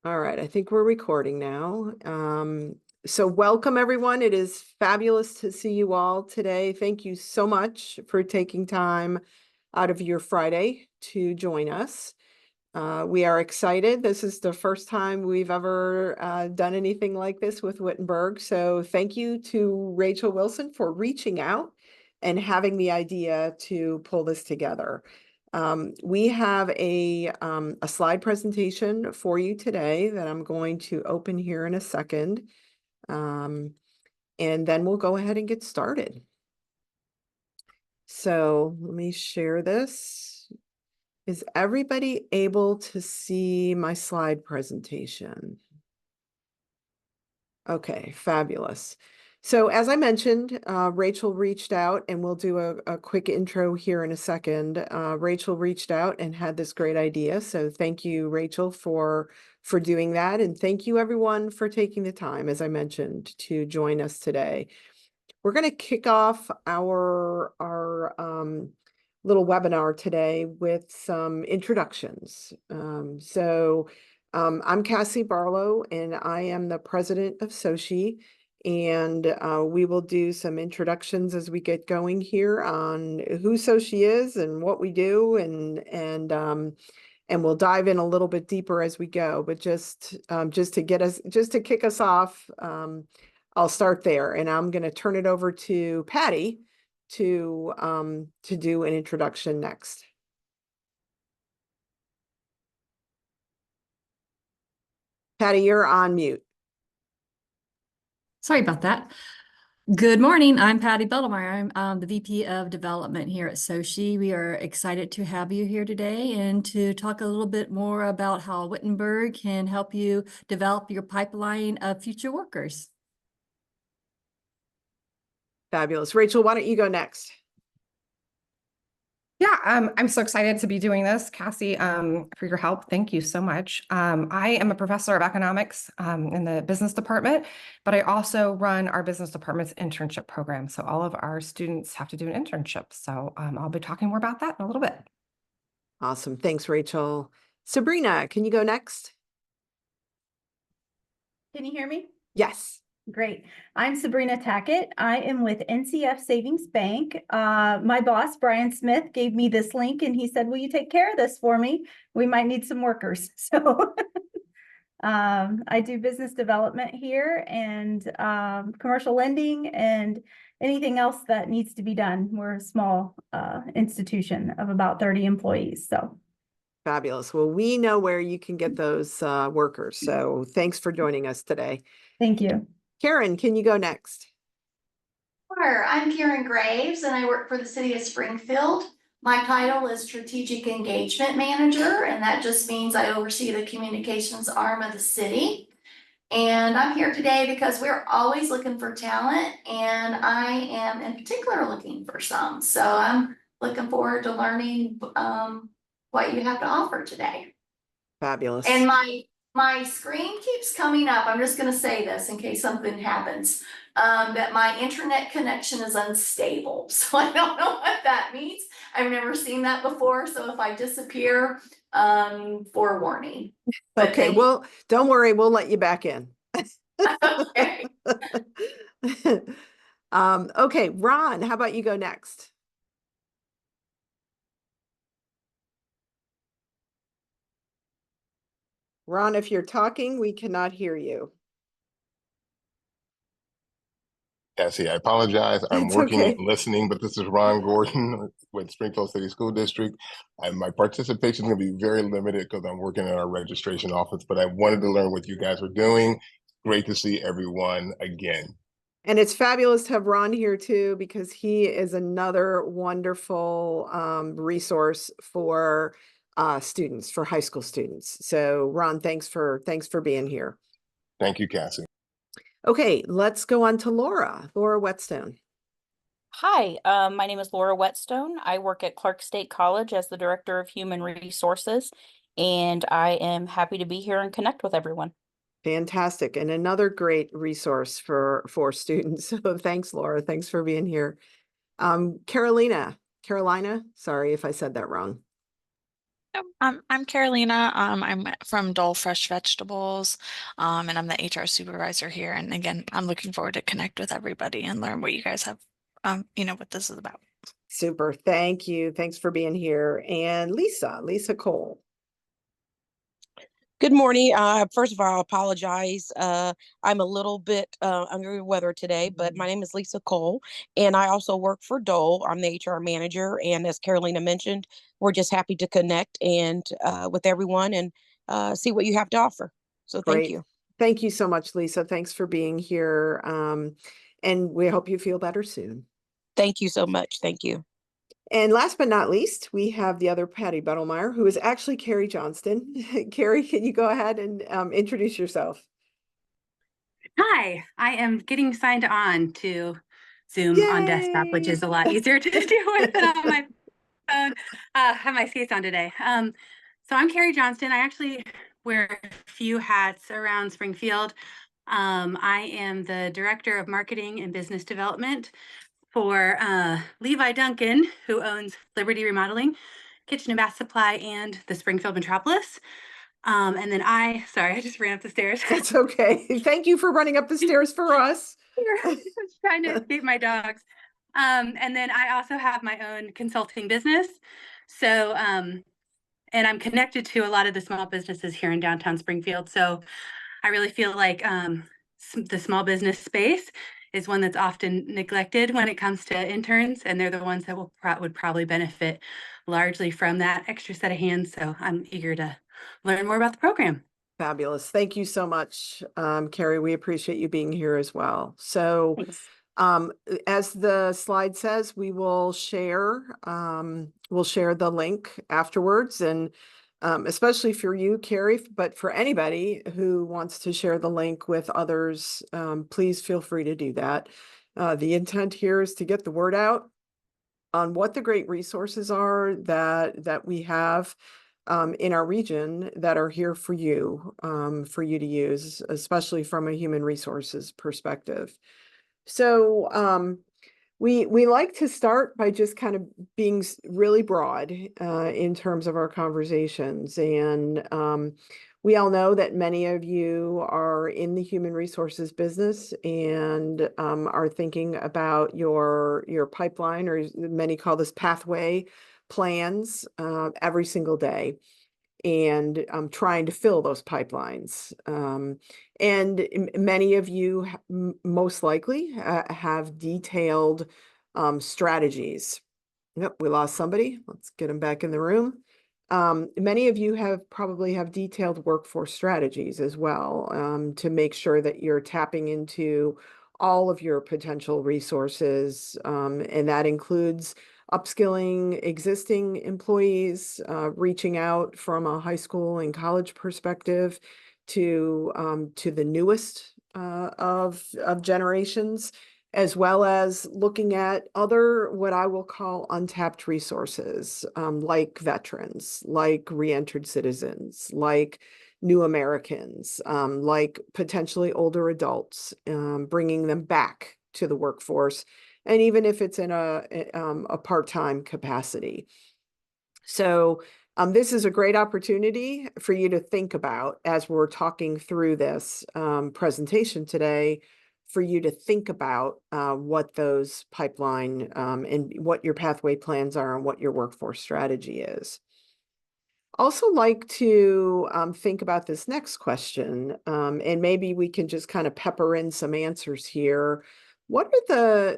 All right, I think we're recording now. So welcome everyone. It is fabulous to see you all today. Thank you so much for taking time out of your Friday to join us. We are excited. This is the first time we've ever done anything like this with Wittenberg. So thank you to Rachel Wilson for reaching out and having the idea to pull this together. We have a slide presentation for you today that I'm going to open here in a second. And then we'll go ahead and get started. So let me share this. Is everybody able to see my slide presentation? Okay, fabulous. So as I mentioned, Rachel reached out, and we'll do a quick intro here in a second. Rachel reached out and had this great idea. So thank you, Rachel, for doing that. And thank you everyone for taking the time, as I mentioned, to join us today. We're going to kick off our little webinar today with some introductions. I'm Cassie Barlow, and I am the president of SOCHE, and we will do some introductions as we get going here on who SOCHE is and what we do, and we'll dive in a little bit deeper as we go. But just to kick us off, I'll start there, and I'm going to turn it over to Patty to do an introduction next. Patty, you're on mute. Sorry about that. Good morning. I'm Patty Beldemeyer. I'm the VP of Development here at SOCHE. We are excited to have you here today and to talk a little bit more about how Wittenberg can help you develop your pipeline of future workers. Fabulous. Rachel, why don't you go next? Yeah, I'm so excited to be doing this, Cassie, for your help. Thank you so much. I am a professor of economics in the business department, but I also run our business department's internship program. So all of our students have to do an internship. So I'll be talking more about that in a little bit. Awesome. Thanks, Rachel. Sabrina, can you go next? Can you hear me? Yes. Great. I'm Sabrina Tackett. I am with NCF Savings Bank. My boss, Brian Smith, gave me this link and he said, will you take care of this for me? We might need some workers. So I do business development here and commercial lending and anything else that needs to be done. We're a small institution of about 30 employees. So fabulous. Well, we know where you can get those workers. So thanks for joining us today. Thank you. Karen, can you go next? Sure. I'm Karen Graves, and I work for the City of Springfield. My title is Strategic Engagement Manager, and that just means I oversee the communications arm of the city. And I'm here today because we're always looking for talent, and I am in particular looking for some. So I'm looking forward to learning what you have to offer today. Fabulous. And my screen keeps coming up. I'm just going to say this in case something happens, that my internet connection is unstable. So I don't know what that means. I've never seen that before. So if I disappear, forewarning. But okay, well, don't worry. We'll let you back in. Okay. Okay, Ron, how about you go next? Ron, if you're talking, we cannot hear you. Cassie, I apologize. I'm working and listening, but this is Ron Gordon with Springfield City School District. My participation is going to be very limited because I'm working in our registration office, but I wanted to learn what you guys are doing. Great to see everyone again. And it's fabulous to have Ron here too, because he is another wonderful resource for students, for high school students. So Ron, thanks for being here. Thank you, Cassie. Okay, let's go on to Laura Whetstone. Hi, my name is Laura Whetstone. I work at Clark State College as the Director of Human Resources, and I am happy to be here and connect with everyone. Fantastic, and another great resource for students. So thanks, Laura. Thanks for being here. Carolina, sorry if I said that wrong. I'm Carolina. I'm from Dole Fresh Vegetables, and I'm the HR supervisor here. And again, I'm looking forward to connect with everybody and learn what you guys have, what this is about. Super. Thank you. Thanks for being here. And Lisa Cole. Good morning. First of all, I apologize. I'm a little bit under the weather today, but my name is Lisa Cole, and I also work for Dole. I'm the HR manager, and as Carolina mentioned, we're just happy to connect and with everyone and see what you have to offer. So thank Great. you. Thank you so much, Lisa. Thanks for being here. And we hope you feel better soon. Thank you so much. Thank you. And last but not least, we have the other Patty Bettelmeyer, who is actually Carrie Johnston. Carrie, can you go ahead and introduce yourself? Hi, I am getting signed on to Zoom on desktop, which is a lot easier to do with it on my phone. Have my skates on today. So I'm Carrie Johnston. I actually wear a few hats around Springfield. I am the Director of Marketing and Business Development for Levi Duncan, who owns Liberty Remodeling, Kitchen and Bath Supply, and the Springfield Metropolis. And then sorry, I just ran up the stairs. That's okay. Thank you for running up the stairs for us. I was trying to escape my dogs. And then I also have my own consulting business. So, and I'm connected to a lot of the small businesses here in downtown Springfield. So I really feel like the small business space is one that's often neglected when it comes to interns, and they're the ones that would probably benefit largely from that extra set of hands. So I'm eager to learn more about the program. Fabulous. Thank you so much, Carrie. We appreciate you being here as well. So Thanks. as the slide says, we'll share the link afterwards, and especially for you, Carrie, but for anybody who wants to share the link with others, please feel free to do that. The intent here is to get the word out on what the great resources are that we have in our region that are here for you to use, especially from a human resources perspective. So we like to start by just kind of being really broad in terms of our conversations. And we all know that many of you are in the human resources business and are thinking about your pipeline, or many call this pathway plans, every single day, and trying to fill those pipelines. And many of you most likely have detailed strategies. Yep, we lost somebody. Let's get them back in the room. Many of you probably have detailed workforce strategies as well, to make sure that you're tapping into all of your potential resources, and that includes upskilling existing employees, reaching out from a high school and college perspective to the newest of generations, as well as looking at other, what I will call untapped resources, like veterans, like re-entered citizens, like new Americans, like potentially older adults, bringing them back to the workforce, and even if it's in a part-time capacity. So this is a great opportunity for you to think about, as we're talking through this presentation today, for you to think about what those pipeline and what your pathway plans are and what your workforce strategy is. Also like to think about this next question, and maybe we can just kind of pepper in some answers here. What are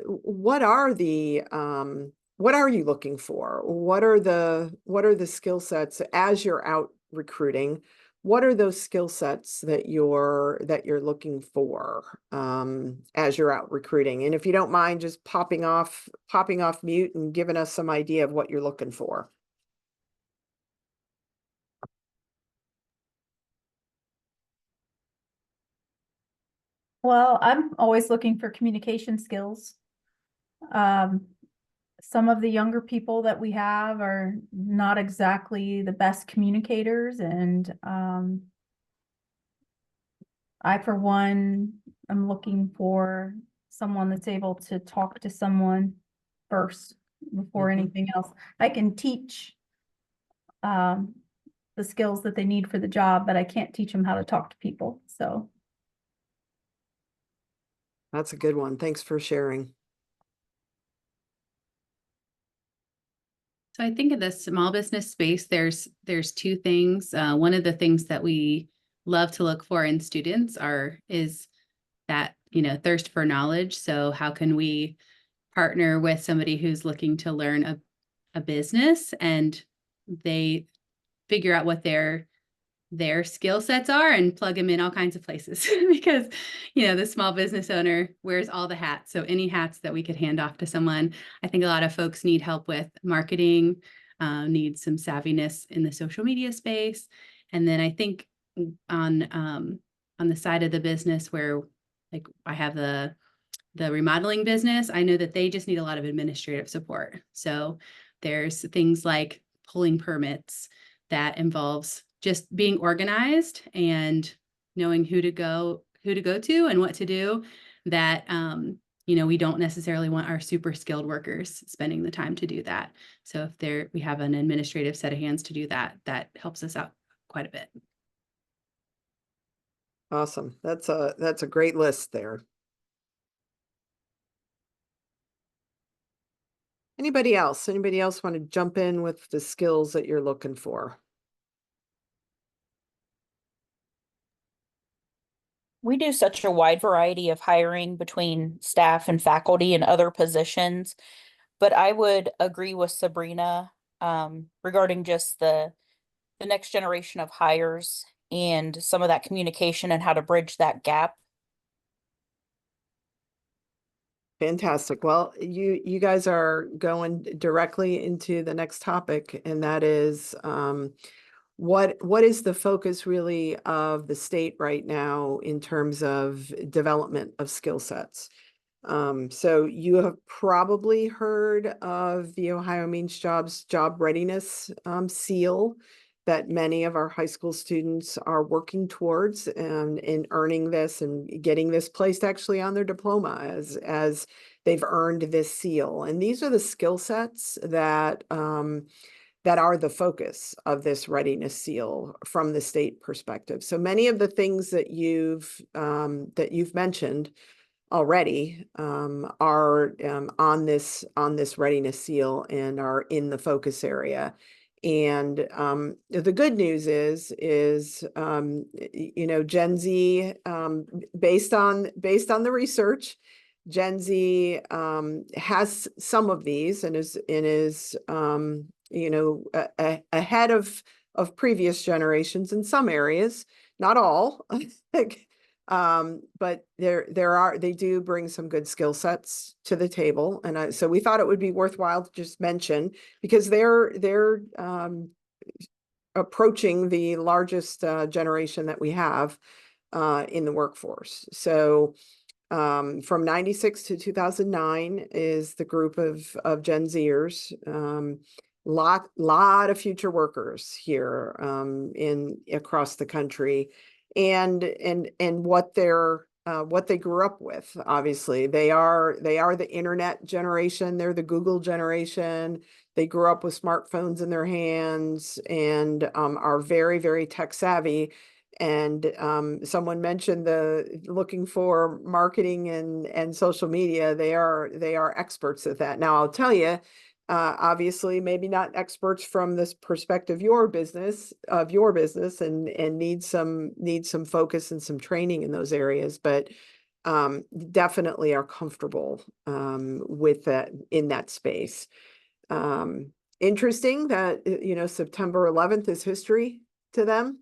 you looking for? What are the skill sets as you're out recruiting? What are those skill sets that you're looking for as you're out recruiting? And if you don't mind just popping off mute and giving us some idea of what you're looking for. Well, I'm always looking for communication skills. Some of the younger people that we have are not exactly the best communicators, and I, for one, am looking for someone that's able to talk to someone first before anything else. I can teach the skills that they need for the job, but I can't teach them how to talk to people. So That's a good one. Thanks for sharing. So I think in the small business space, there's two things. One of the things that we love to look for in students is that, thirst for knowledge. So how can we partner with somebody who's looking to learn a business, and they figure out what their skill sets are and plug them in all kinds of places because, the small business owner wears all the hats. So any hats that we could hand off to someone. I think a lot of folks need help with marketing, need some savviness in the social media space. And then I think on the side of the business where, like, I have the remodeling business, I know that they just need a lot of administrative support. So there's things like pulling permits that involves just being organized and knowing who to go to and what to do, that we don't necessarily want our super skilled workers spending the time to do that. So if we have an administrative set of hands to do that, that helps us out quite a bit. Awesome. That's a great list there. Anybody else? Anybody else want to jump in with the skills that you're looking for? We do such a wide variety of hiring between staff and faculty and other positions, but I would agree with Sabrina regarding just the next generation of hires and some of that communication and how to bridge that gap. Fantastic. Well, you guys are going directly into the next topic, and that is what is the focus really of the state right now in terms of development of skill sets? So you have probably heard of the Ohio Means Jobs Job Readiness seal that many of our high school students are working towards, and in earning this and getting this placed actually on their diploma as they've earned this seal. And these are the skill sets that that are the focus of this readiness seal from the state perspective. So many of the things that you've mentioned already are on this readiness seal and are in the focus area. And the good news is Gen Z, based on the research, Gen Z has some of these and is ahead of previous generations in some areas, not all. But they do bring some good skill sets to the table. And so we thought it would be worthwhile to just mention, because they're approaching the largest generation that we have in the workforce. So from 96 to 2009 is the group of Gen Zers. Lot of future workers here across the country. And what they grew up with. Obviously, they are the internet generation. They're the Google generation. They grew up with smartphones in their hands and are very, very tech savvy. And someone mentioned the looking for marketing and social media. They are experts at that. Now, I'll tell you, obviously, maybe not experts from this perspective of your business and need some focus and some training in those areas, but definitely are comfortable with that in that space. Interesting that September 11th is history to them.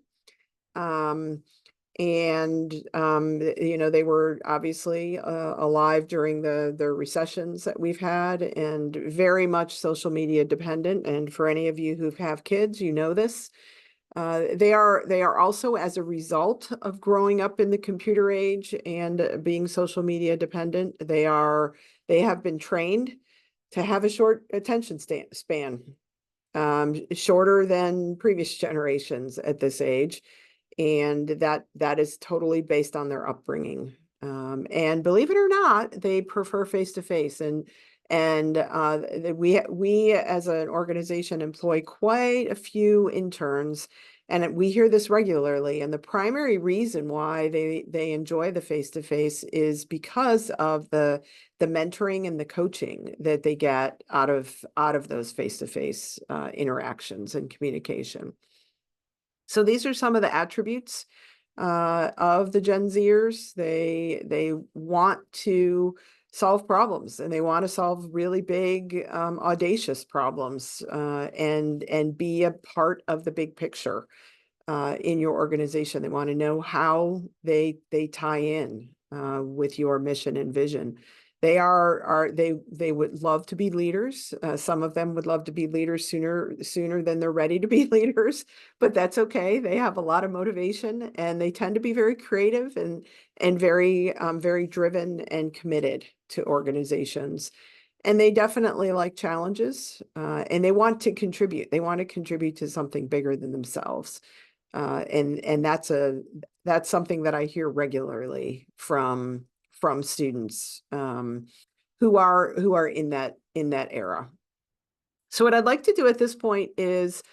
And they were obviously alive during the recessions that we've had, and very much social media dependent. And for any of you who have kids, you know this. They are also, as a result of growing up in the computer age and being social media dependent, they have been trained to have a short attention span, shorter than previous generations at this age. And that is totally based on their upbringing. And believe it or not, they prefer face-to-face. And we as an organization employ quite a few interns, and we hear this regularly. And the primary reason why they enjoy the face-to-face is because of the mentoring and the coaching that they get out of those face-to-face interactions and communication. So these are some of the attributes of the Gen Zers. They want to solve problems, and they want to solve really big, audacious problems, and be a part of the big picture in your organization. They want to know how they tie in with your mission and vision. They would love to be leaders. Some of them would love to be leaders sooner than they're ready to be leaders, but that's okay. They have a lot of motivation, and they tend to be very creative and very driven and committed to organizations. And they definitely like challenges, and they want to contribute. They want to contribute to something bigger than themselves. And that's something that I hear regularly from students who are in that era. So what I'd like to do at this point is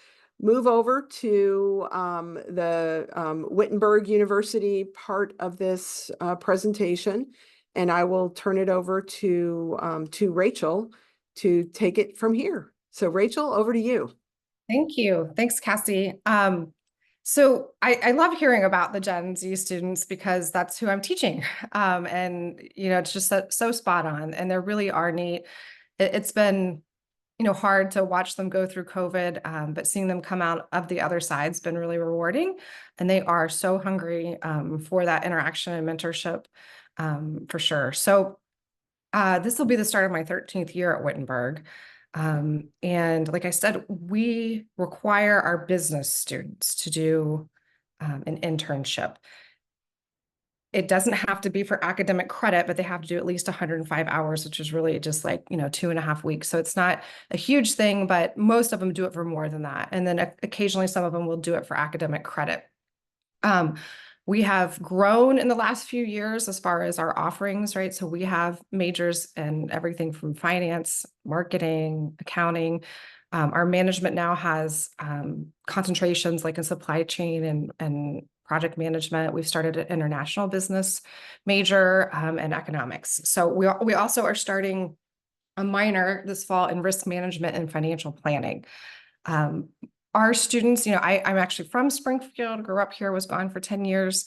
move over to the Wittenberg University part of this presentation, and I will turn it over to Rachel to take it from here. So Rachel, over to you. Thank you. Thanks, Cassie. So I love hearing about the Gen Z students because that's who I'm teaching. And, it's just so spot on, and they really are neat. It's been, hard to watch them go through COVID, but seeing them come out of the other side's been really rewarding. And they are so hungry for that interaction and mentorship, for sure. So this will be the start of my 13th year at Wittenberg. And like I said, we require our business students to do an internship. It doesn't have to be for academic credit, but they have to do at least 105 hours, which is really just like, 2.5 weeks. So it's not a huge thing, but most of them do it for more than that. And then occasionally some of them will do it for academic credit. We have grown in the last few years as far as our offerings, right? So we have majors in everything from finance, marketing, accounting. Our management now has concentrations like in supply chain and project management. We've started an international business major and economics. So we also are starting a minor this fall in risk management and financial planning. Our students, I'm actually from Springfield, grew up here, was gone for 10 years.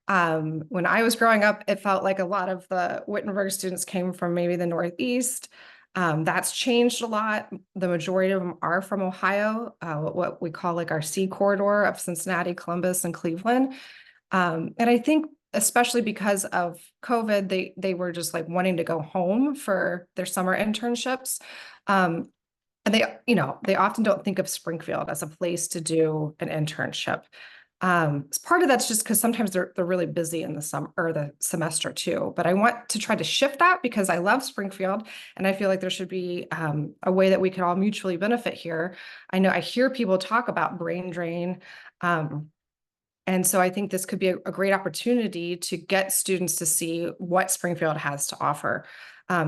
When I was growing up, it felt like a lot of the Wittenberg students came from maybe the Northeast. That's changed a lot. The majority of them are from Ohio, what we call like our C corridor of Cincinnati, Columbus, and Cleveland. And I think especially because of COVID, they were just like wanting to go home for their summer internships. And they often don't think of Springfield as a place to do an internship. Part of that's just because sometimes they're really busy in the summer or the semester too. But I want to try to shift that because I love Springfield, and I feel like there should be a way that we can all mutually benefit here. I know I hear people talk about brain drain. And so I think this could be a great opportunity to get students to see what Springfield has to offer.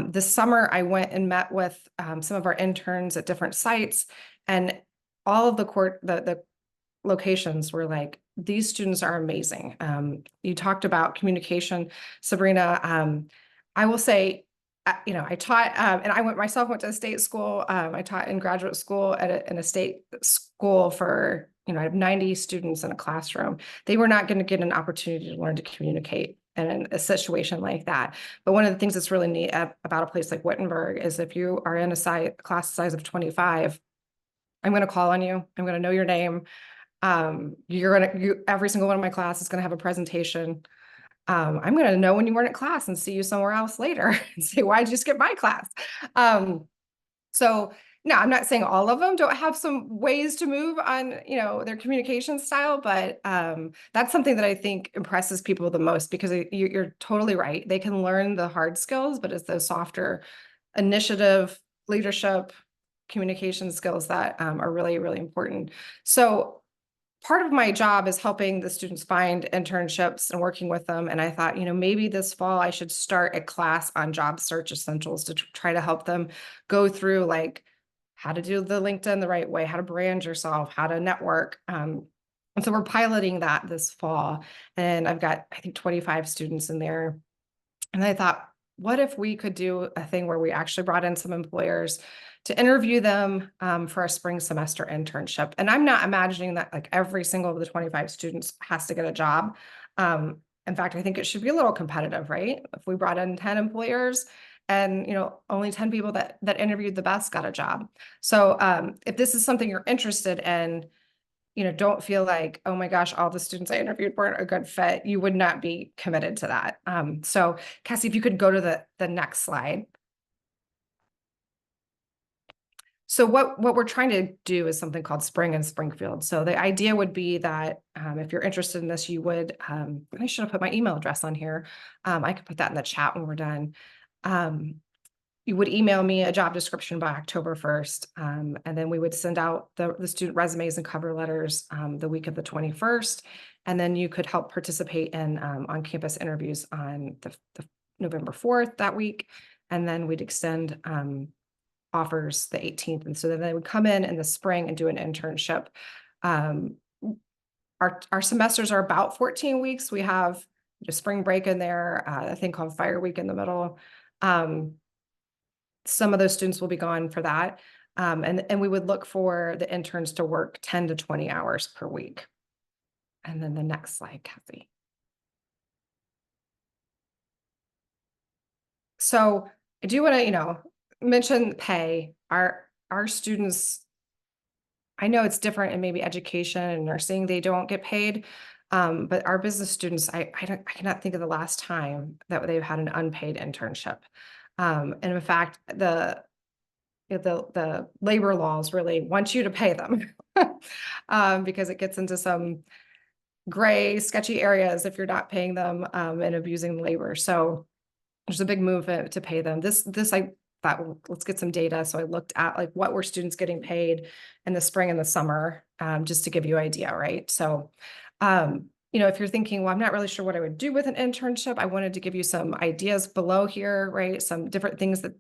This summer, I went and met with some of our interns at different sites, and all of the locations were like, these students are amazing. You talked about communication, Sabrina. I will say, I taught, and I went to a state school. I taught in graduate school in a state school for, I have 90 students in a classroom. They were not going to get an opportunity to learn to communicate in a situation like that. But one of the things that's really neat about a place like Wittenberg is if you are in a class size of 25, I'm going to call on you. I'm going to know your name. Every single one of my classes is going to have a presentation. I'm going to know when you weren't at class and see you somewhere else later and say, why did you skip my class? So no, I'm not saying all of them don't have some ways to move on, their communication style, but that's something that I think impresses people the most because you're totally right. They can learn the hard skills, but it's those softer initiative, leadership, communication skills that are really, really important. So part of my job is helping the students find internships and working with them. And I thought, maybe this fall I should start a class on job search essentials to try to help them go through like how to do the LinkedIn the right way, how to brand yourself, how to network. And so we're piloting that this fall. And I've got, I think, 25 students in there. And I thought, what if we could do a thing where we actually brought in some employers to interview them for a spring semester internship? And I'm not imagining that like every single of the 25 students has to get a job. In fact, I think it should be a little competitive, right? If we brought in 10 employers and only 10 people that interviewed the best got a job. So if this is something you're interested in, don't feel like, oh my gosh, all the students I interviewed weren't a good fit. You would not be committed to that. So Cassie, if you could go to the next slide. So what we're trying to do is something called Spring in Springfield. So the idea would be that if you're interested in this, you would, I should have put my email address on here. I could put that in the chat when we're done. You would email me a job description by October 1st. And then we would send out the student resumes and cover letters the week of the 21st. And then you could help participate in on-campus interviews on the November 4th that week. And then we'd extend offers the 18th. And so then they would come in the spring and do an internship. Our semesters are about 14 weeks. We have a spring break in there, a thing called Fire Week in the middle. Some of those students will be gone for that. And we would look for the interns to work 10 to 20 hours per week. And then the next slide, Kathy. So I do want to, mention pay. Our students, I know it's different in maybe education and nursing, they don't get paid. But our business students, I cannot think of the last time that they've had an unpaid internship. And in fact, the labor laws really want you to pay them because it gets into some gray, sketchy areas if you're not paying them and abusing labor. So there's a big movement to pay them. This I thought, well, let's get some data. So I looked at like what were students getting paid in the spring and the summer, just to give you an idea, right? So if you're thinking, well, I'm not really sure what I would do with an internship, I wanted to give you some ideas below here, right? Some different things that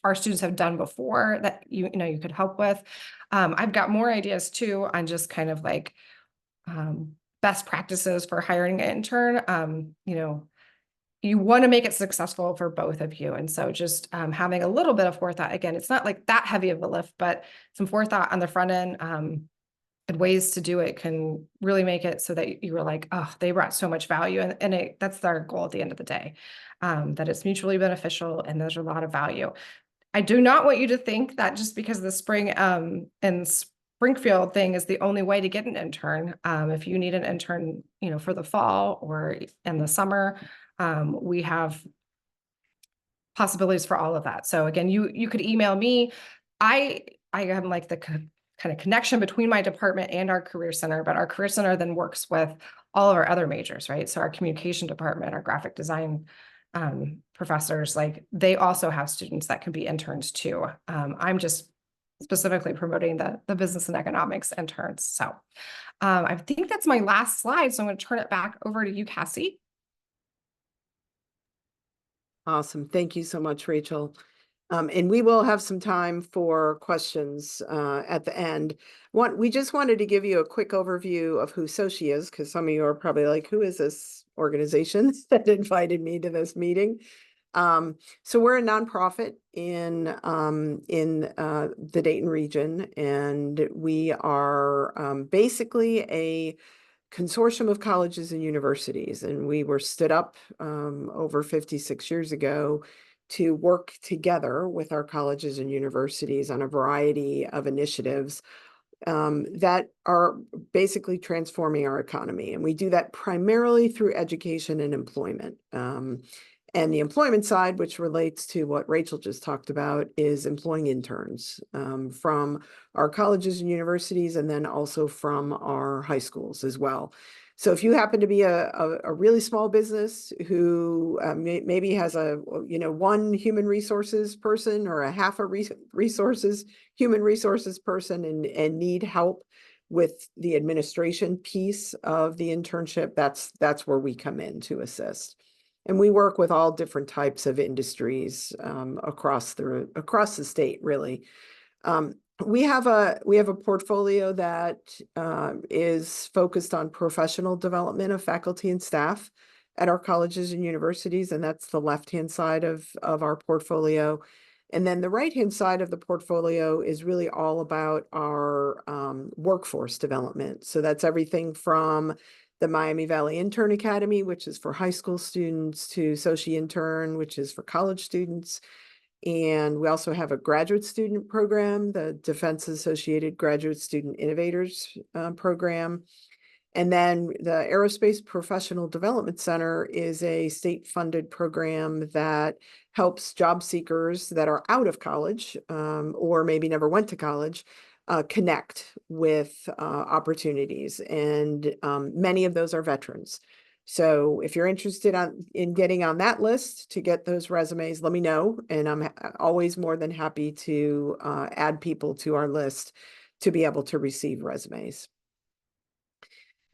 our students have done before that you could help with. I've got more ideas too on just kind of like best practices for hiring an intern. You want to make it successful for both of you. And so just having a little bit of forethought, again, it's not like that heavy of a lift, but some forethought on the front end and ways to do it can really make it so that you were like, oh, they brought so much value. And that's our goal at the end of the day, that it's mutually beneficial and there's a lot of value. I do not want you to think that just because the spring and Springfield thing is the only way to get an intern. If you need an intern, for the fall or in the summer, we have possibilities for all of that. So again, you could email me. I am like the kind of connection between my department and our career center, but our career center then works with all of our other majors, right? So our communication department, our graphic design professors, like they also have students that can be interns too. I'm just specifically promoting the business and economics interns. So I think that's my last slide. So I'm going to turn it back over to you, Cassie. Awesome. Thank you so much, Rachel. And we will have some time for questions at the end. We just wanted to give you a quick overview of who SOCHE is, because some of you are probably like, who is this organization that invited me to this meeting? So we're a nonprofit in the Dayton region, and we are basically a consortium of colleges and universities, and we were stood up over 56 years ago to work together with our colleges and universities on a variety of initiatives that are basically transforming our economy. And we do that primarily through education and employment. And the employment side, which relates to what Rachel just talked about, is employing interns from our colleges and universities, and then also from our high schools as well. So if you happen to be a really small business who maybe has one human resources person or a half a human resources person and need help with the administration piece of the internship, that's where we come in to assist. And we work with all different types of industries across the state, really. We have a portfolio that is focused on professional development of faculty and staff at our colleges and universities, and that's the left-hand side of our portfolio. And then the right-hand side of the portfolio is really all about our workforce development. So that's everything from the Miami Valley Intern Academy, which is for high school students, to SOCHE Intern, which is for college students. And we also have a graduate student program, the Defense Associated Graduate Student Innovators program. And then the Aerospace Professional Development Center is a state-funded program that helps job seekers that are out of college or maybe never went to college connect with opportunities. And many of those are veterans. So if you're interested in getting on that list to get those resumes, let me know. And I'm always more than happy to add people to our list to be able to receive resumes.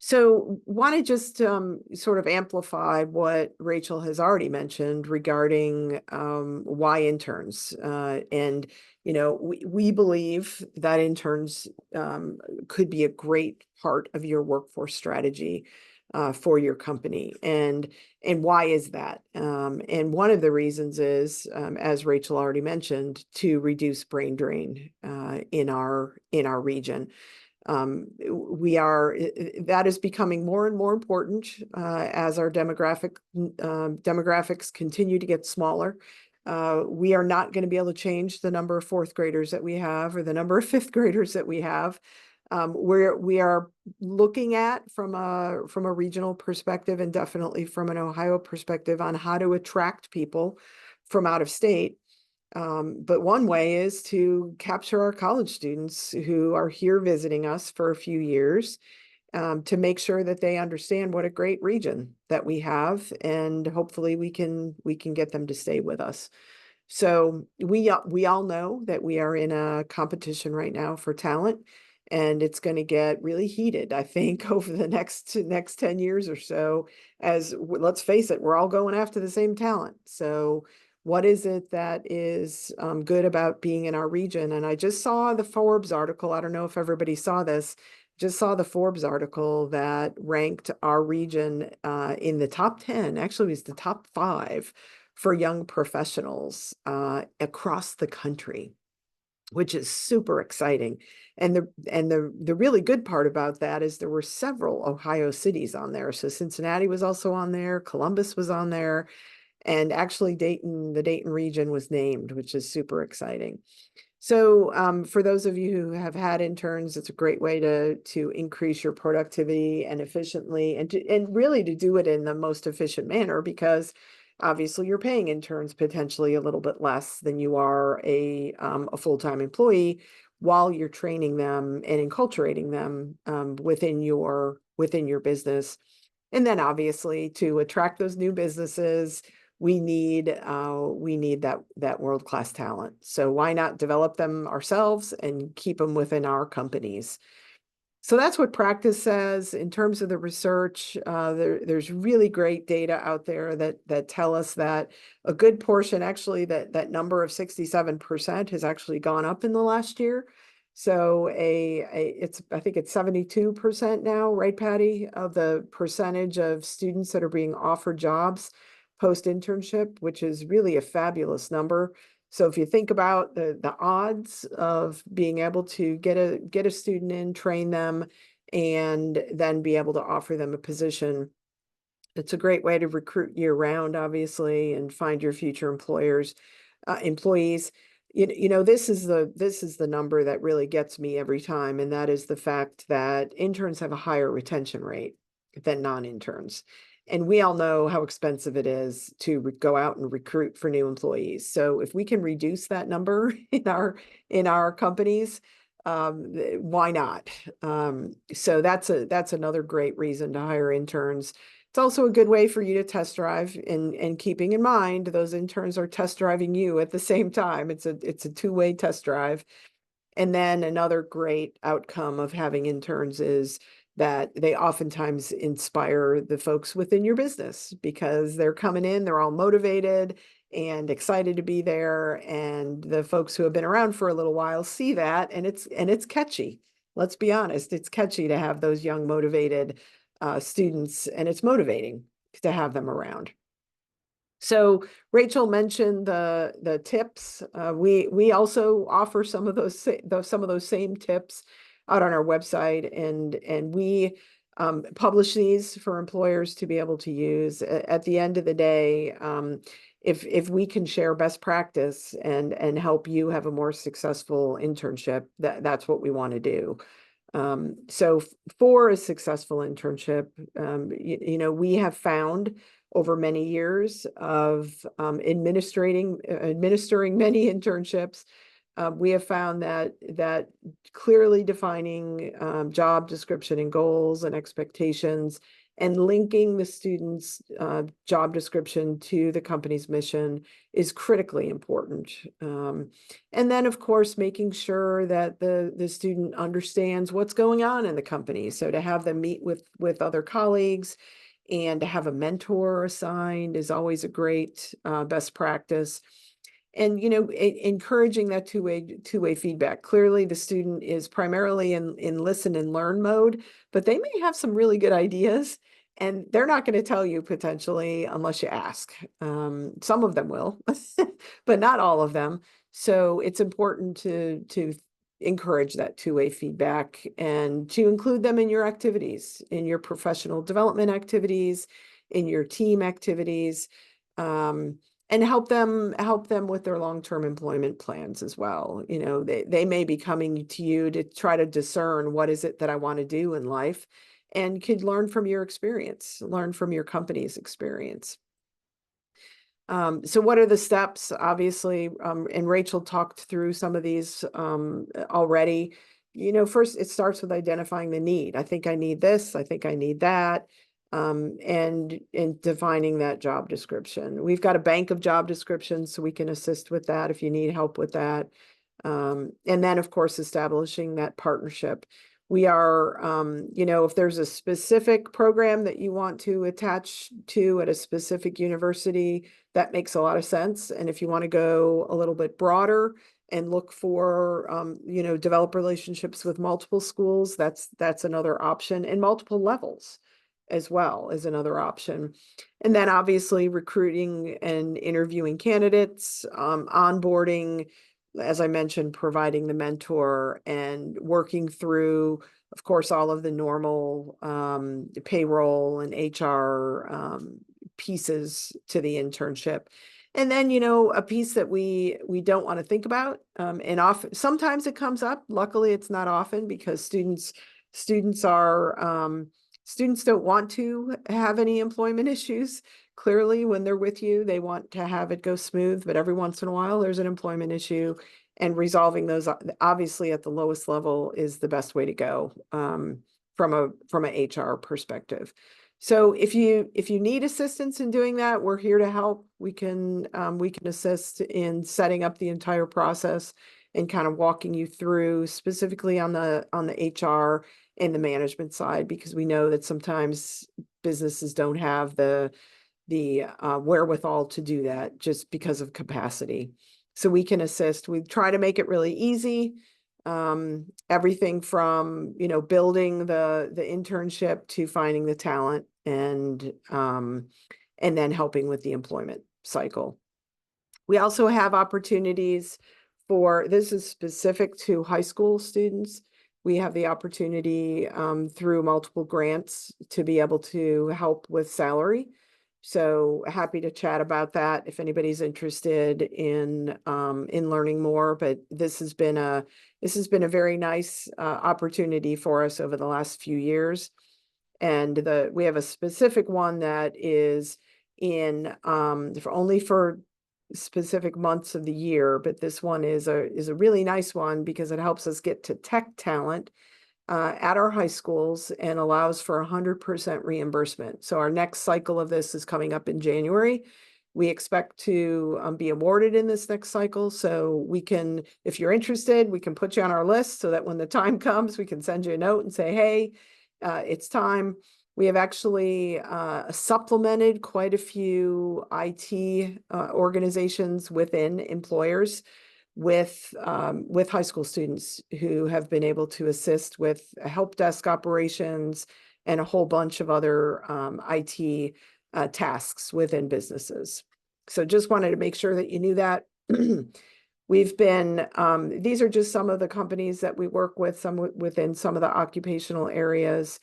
So want to just sort of amplify what Rachel has already mentioned regarding why interns. And, you know, we believe that interns could be a great part of your workforce strategy for your company. And why is that? And one of the reasons is, as Rachel already mentioned, to reduce brain drain in our region. That is becoming more and more important as our demographics continue to get smaller. We are not going to be able to change the number of fourth graders that we have or the number of fifth graders that we have. We are looking at from a regional perspective and definitely from an Ohio perspective on how to attract people from out of state. But one way is to capture our college students who are here visiting us for a few years to make sure that they understand what a great region that we have, and hopefully we can get them to stay with us. So we all know that we are in a competition right now for talent, and it's going to get really heated, I think, over the next 10 years or so. As let's face it, we're all going after the same talent. So what is it that is good about being in our region? And I just saw the Forbes article. I don't know if everybody saw this. Just saw the Forbes article that ranked our region in the top 10. Actually, it was the top 5 for young professionals across the country, which is super exciting. And the really good part about that is there were several Ohio cities on there. So Cincinnati was also on there, Columbus was on there, and actually the Dayton region was named, which is super exciting. So for those of you who have had interns, it's a great way to increase your productivity and efficiently, and really to do it in the most efficient manner, because obviously you're paying interns potentially a little bit less than you are a full-time employee while you're training them and enculturating them within your business. And then obviously to attract those new businesses, we need that world-class talent. So why not develop them ourselves and keep them within our companies? So that's what practice says. In terms of the research, there's really great data out there that tell us that a good portion, actually, that number of 67% has actually gone up in the last year. So I think it's 72% now, right, Patty, of the percentage of students that are being offered jobs post-internship, which is really a fabulous number. So if you think about the odds of being able to get a student in, train them, and then be able to offer them a position, it's a great way to recruit year round, obviously, and find your future employees. You know, this is the number that really gets me every time, and that is the fact that interns have a higher retention rate than non-interns. And we all know how expensive it is to go out and recruit for new employees. So if we can reduce that number in our companies, why not? So that's another great reason to hire interns. It's also a good way for you to test drive, and keeping in mind those interns are test driving you at the same time. It's a two-way test drive. And then another great outcome of having interns is that they oftentimes inspire the folks within your business because they're coming in, they're all motivated and excited to be there. And the folks who have been around for a little while see that, and it's catchy. Let's be honest, it's catchy to have those young, motivated students, and it's motivating to have them around. So Rachel mentioned the tips. We also offer some of those same tips out on our website, and we publish these for employers to be able to use. At the end of the day, if we can share best practice and help you have a more successful internship, that's what we want to do. So for a successful internship, we have found over many years of administering many internships, we have found that clearly defining job description and goals and expectations and linking the student's job description to the company's mission is critically important. And then, of course, making sure that the student understands what's going on in the company. So to have them meet with other colleagues and to have a mentor assigned is always a great best practice. And, encouraging that two-way feedback. Clearly, the student is primarily in listen and learn mode, but they may have some really good ideas, and they're not going to tell you potentially unless you ask. Some of them will, but not all of them. So it's important to encourage that two-way feedback and to include them in your activities, in your professional development activities, in your team activities. And help them with their long-term employment plans as well. They may be coming to you to try to discern what is it that I want to do in life, and could learn from your experience, learn from your company's experience. So what are the steps? Obviously, and Rachel talked through some of these already. First it starts with identifying the need. I think I need this. I think I need that. And defining that job description. We've got a bank of job descriptions, so we can assist with that if you need help with that. And then, of course, establishing that partnership. We are, if there's a specific program that you want to attach to at a specific university, that makes a lot of sense. And if you want to go a little bit broader and look for, develop relationships with multiple schools, that's another option, and multiple levels as well is another option. And then obviously recruiting and interviewing candidates, onboarding, as I mentioned, providing the mentor and working through, of course, all of the normal payroll and HR pieces to the internship. And then, a piece that we don't want to think about, and often, sometimes it comes up. Luckily, it's not often, because students don't want to have any employment issues. Clearly, when they're with you, they want to have it go smooth, but every once in a while there's an employment issue, and resolving those, obviously at the lowest level, is the best way to go from a HR perspective. So if you need assistance in doing that, we're here to help. We can assist in setting up the entire process and kind of walking you through specifically on the HR and the management side, because we know that sometimes businesses don't have the wherewithal to do that just because of capacity. So we can assist. We try to make it really easy. Everything from, building the internship to finding the talent and then helping with the employment cycle. We also have opportunities this is specific to high school students. We have the opportunity through multiple grants to be able to help with salary. So happy to chat about that if anybody's interested in learning more. But this has been a very nice opportunity for us over the last few years. And we have a specific one that is in only for specific months of the year, but this one is a really nice one because it helps us get to tech talent at our high schools and allows for 100% reimbursement. So our next cycle of this is coming up in January, We expect to be awarded in this next cycle. So we can, if you're interested, we can put you on our list so that when the time comes, we can send you a note and say, hey, it's time. We have actually supplemented quite a few IT organizations within employers with high school students who have been able to assist with help desk operations and a whole bunch of other IT tasks within businesses. So just wanted to make sure that you knew that. We've been, these are just some of the companies that we work with, some within some of the occupational areas,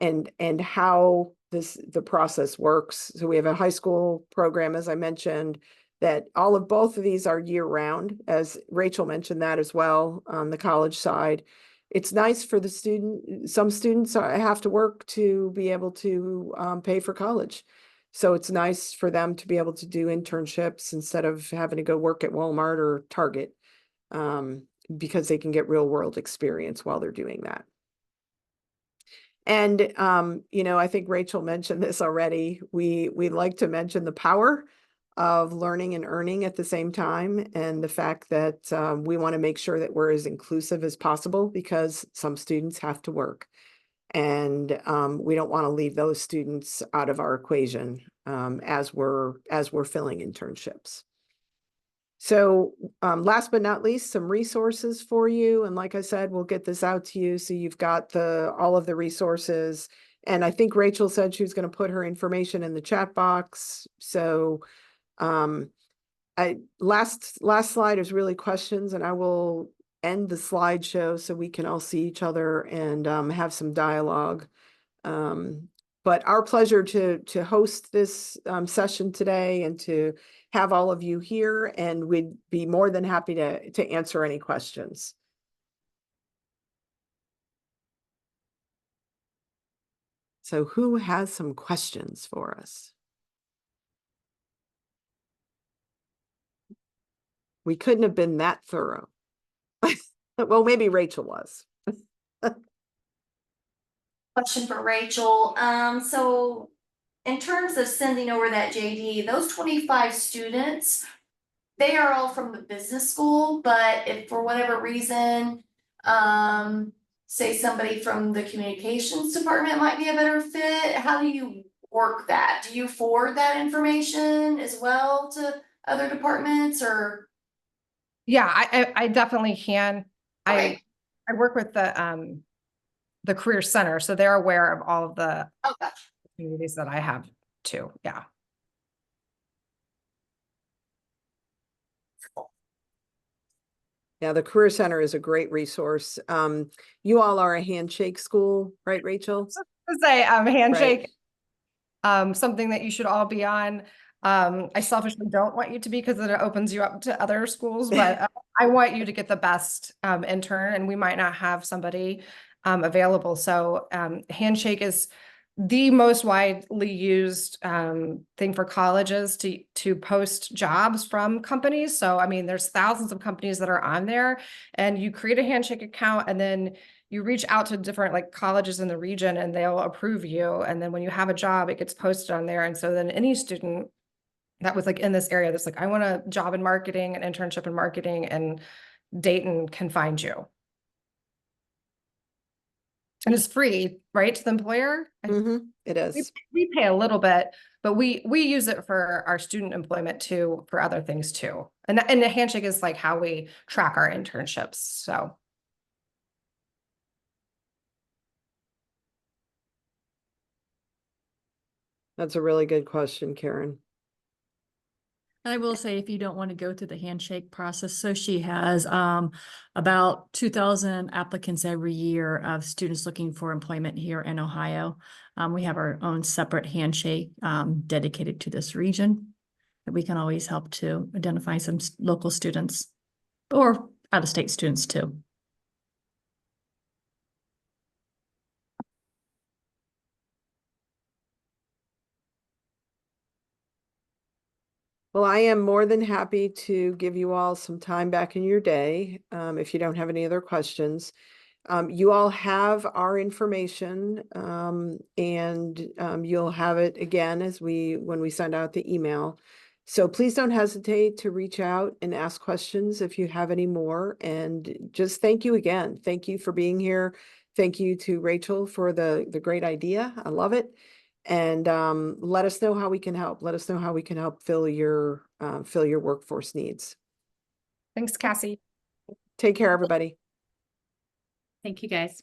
and how the process works. So we have a high school program, as I mentioned, that both of these are year round, as Rachel mentioned that as well on the college side. It's nice for the student. Some students have to work to be able to pay for college. So it's nice for them to be able to do internships instead of having to go work at Walmart or Target, because they can get real world experience while they're doing that. And, I think Rachel mentioned this already. We like to mention the power of learning and earning at the same time, and the fact that we want to make sure that we're as inclusive as possible, because some students have to work, and we don't want to leave those students out of our equation as we're filling internships. So last but not least, some resources for you. And like I said, we'll get this out to you so you've got all of the resources. And I think Rachel said she was going to put her information in the chat box. So last slide is really questions, and I will end the slideshow so we can all see each other and have some dialogue. But our pleasure to host this session today and to have all of you here, and we'd be more than happy to answer any questions. So who has some questions for us? We couldn't have been that thorough. Well, maybe Rachel was. Question for Rachel. So in terms of sending over that JD, those 25 students, they are all from the business school, but if for whatever reason, say somebody from the communications department might be a better fit, how do you work that? Do you forward that information as well to other departments, or? Yeah, I definitely can. Okay. I work with the Career Center, so they're aware of all of the Oh, gotcha. opportunities that I have too. Yeah. Yeah, the Career Center is a great resource. You all are a handshake school, right, Rachel? To say handshake, something that you should all be on. I selfishly don't want you to be, because it opens you up to other schools, but I want you to get the best intern, and we might not have somebody available. So handshake is the most widely used thing for colleges to post jobs from companies. So, I mean, there's thousands of companies that are on there, and you create a handshake account, and then you reach out to different colleges in the region, and they'll approve you. And then when you have a job, it gets posted on there. And so then any student that was in this area that's I want a job in marketing, an internship in marketing, and Dayton can find you. And it's free, right, to the employer? It is. We pay a little bit, but we use it for our student employment too, for other things too. And the handshake is how we track our internships. So. That's a really good question, Karen. And I will say, if you don't want to go through the handshake process, so she has about 2,000 applicants every year of students looking for employment here in Ohio. We have our own separate handshake dedicated to this region that we can always help to identify some local students or out-of-state students too. Well, I am more than happy to give you all some time back in your day if you don't have any other questions. You all have our information, and you'll have it again when we send out the email. So please don't hesitate to reach out and ask questions if you have any more. And just thank you again. Thank you for being here. Thank you to Rachel for the great idea. I love it. And let us know how we can help. Let us know how we can help fill your workforce needs. Thanks, Cassie. Take care, everybody. Thank you, guys.